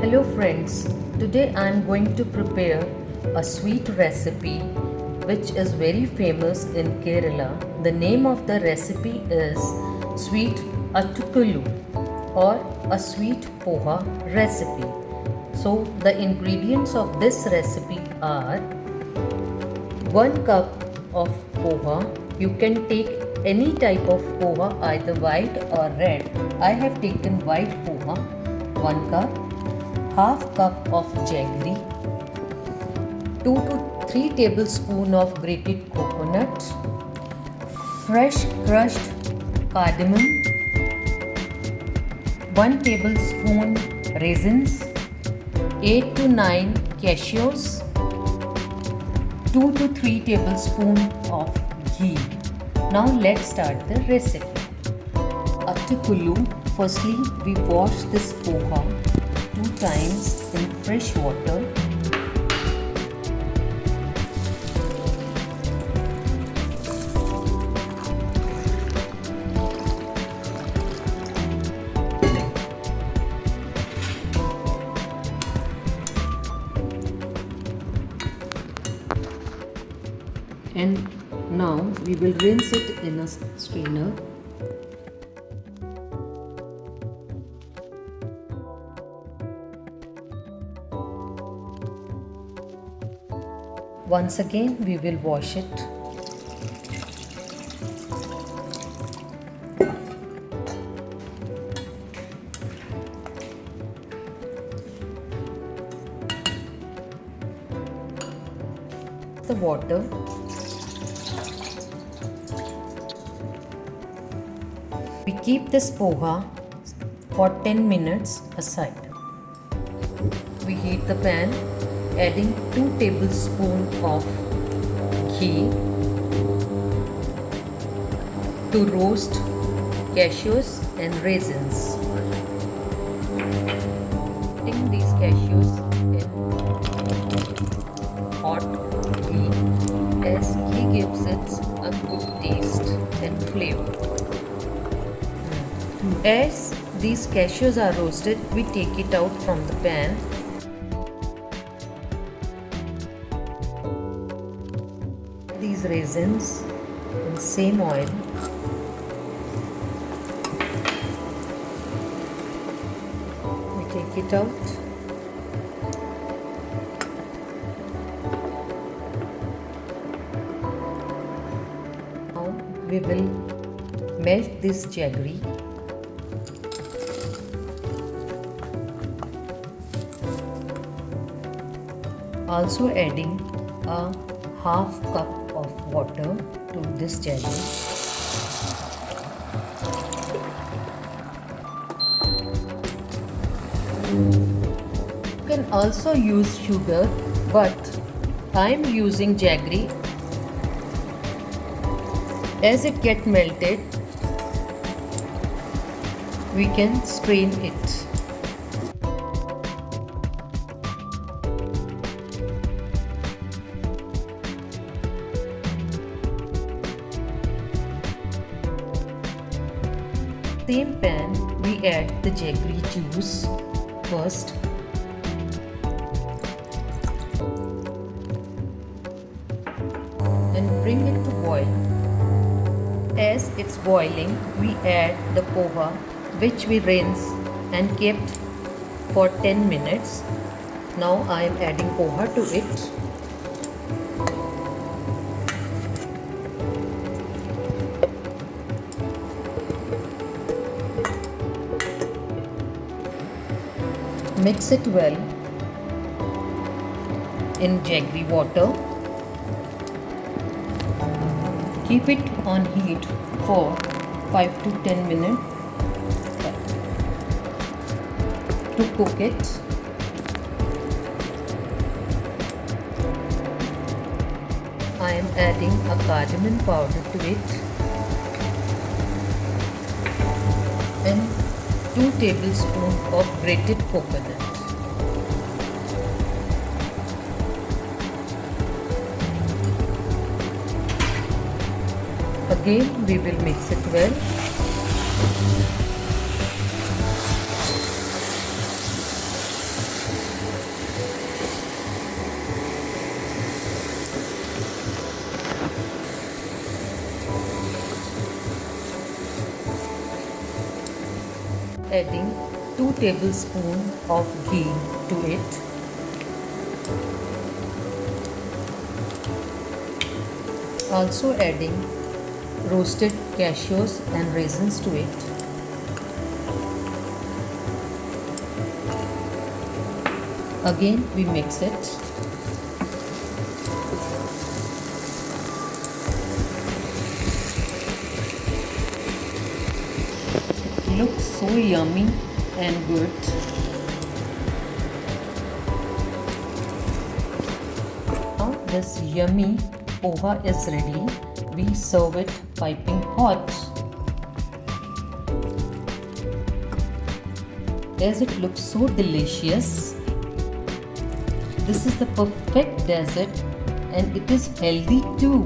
Hello friends, today I am going to prepare a sweet recipe which is very famous in Kerala. The name of the recipe is sweet atukulu or a sweet poha recipe. So the ingredients of this recipe are 1 cup of poha. You can take any type of poha, either white or red. I have taken white poha, 1 cup. Half cup of jaggery, 2 to 3 tablespoons of grated coconut, fresh crushed cardamom, 1 tablespoon raisins, 8 to 9 cashews, 2 to 3 tablespoons of ghee. Now let's start the recipe. Atukulu. Firstly, we wash this poha 2 times in fresh water. And now we will rinse it in a strainer. Once again, we will wash it. The water. We keep this poha for 10 minutes aside. We heat the pan, adding 2 tablespoons of ghee to roast cashews and raisins. Putting these cashews in hot ghee, as ghee gives it a good taste and flavor. As these cashews are roasted, we take it out from the pan. These raisins in same oil. We take it out. Now we will melt this jaggery. Also adding a half cup of water to this jaggery. You can also use sugar, but I am using jaggery. As it gets melted, we can strain it. Same pan, we add the jaggery juice first. And bring it to boil. As it's boiling, we add the poha, which we rinse and kept for 10 minutes. Now I am adding poha to it. Mix it well in jaggery water. Keep it on heat for 5 to 10 minutes to cook it. I am adding a cardamom powder to it and 2 tablespoons of grated coconut. Again, we will mix it well. adding 2 tablespoons of ghee to it. Also adding roasted cashews and raisins to it. Again we mix it. It looks so yummy and good. Now this yummy poha is ready. We serve it piping hot. As it looks so delicious, this is the perfect dessert and it is healthy too.